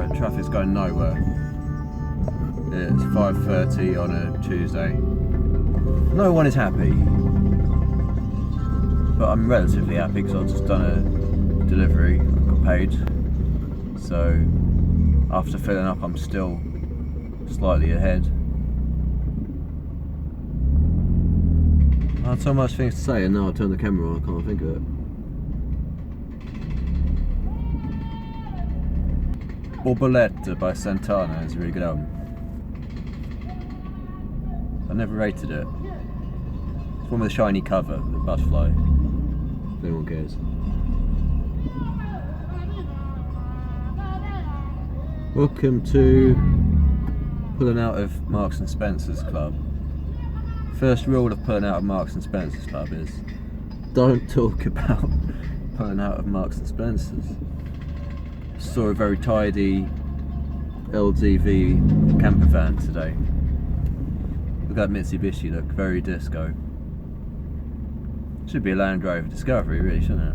Right, traffic's going nowhere. It's 5:30 on a Tuesday. No one is happy. But I'm relatively happy because I've just done a delivery. I got paid. So after filling up, I'm still slightly ahead. I had so much things to say, and now I've turned the camera on, I can't think of it. Borboleta by Santana is a really good album. I never rated it. It's one with a shiny cover, the butterfly. If anyone cares. Welcome to pulling out of Marks and Spencer's club. First rule of pulling out of Marks and Spencer's club is don't talk about pulling out of Marks and Spencer's. Saw a very tidy LDV camper van today. Look at that Mitsubishi, look very disco. Should be a Land Rover Discovery, really, shouldn't it?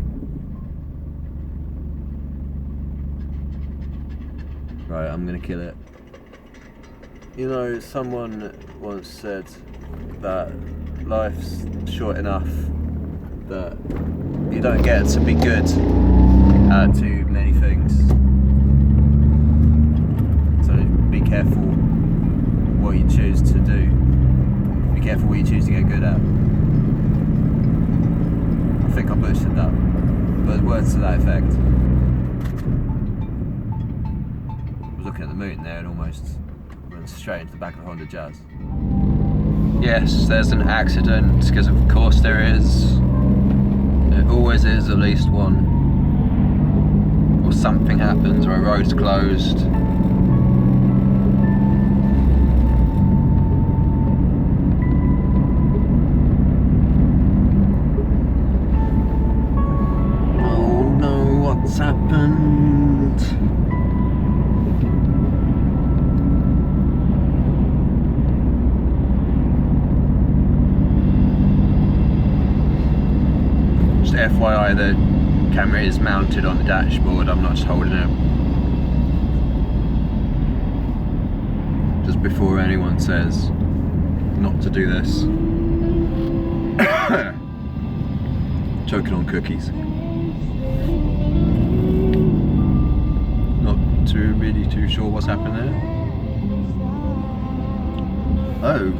Right, I'm gonna kill it. You know, someone once said that life's short enough that you don't get to be good at too many things. So be careful what you choose to do. Be careful what you choose to get good at. I think I butchered that, but words to that effect. I was looking at the moon there and almost went straight into the back of a Honda Jazz. Yes, there's an accident, because of course there is. There always is at least one. Or something happens, or a road's closed. Oh no, what's happened? Just FYI, the camera is mounted on the dashboard, I'm not just holding it. Just before anyone says not to do this. Choking on cookies. Not really too sure what's happened there. Oh,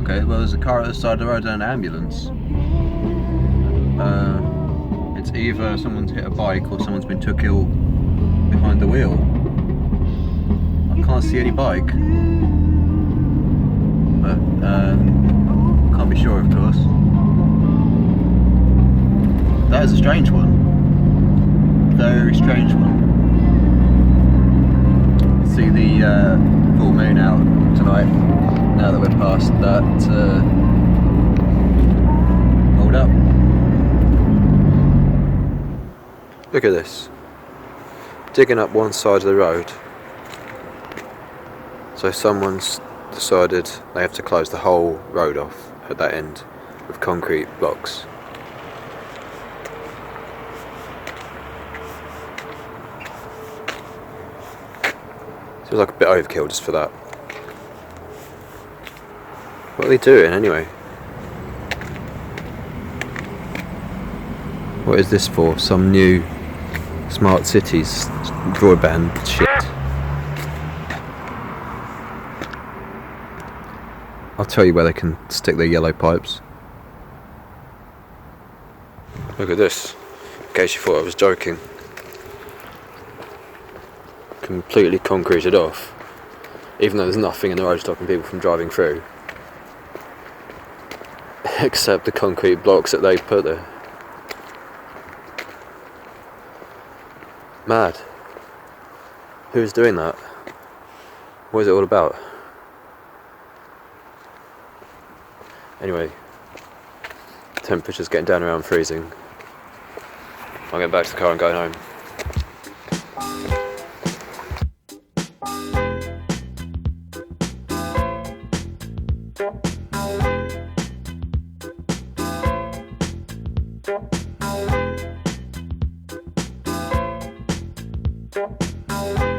okay, well there's a car at the side of the road and an ambulance. It's either someone's hit a bike or someone's been took ill behind the wheel. I can't see any bike, but can't be sure, of course. That is a strange one. Very strange one. See the full moon out tonight. Now that we're past that. Hold up. Look at this. Digging up one side of the road. So someone's decided they have to close the whole road off at that end with concrete blocks. Feels like a bit overkill just for that. What are they doing anyway? What is this for? Some new smart cities broadband shit. I'll tell you where they can stick their yellow pipes. Look at this, in case you thought I was joking. Completely concreted off, even though there's nothing in the road stopping people from driving through. Except the concrete blocks that they put there. Mad. Who's doing that? What is it all about? Anyway, temperature's getting down around freezing. I'm getting back to the car and going home. Yeah.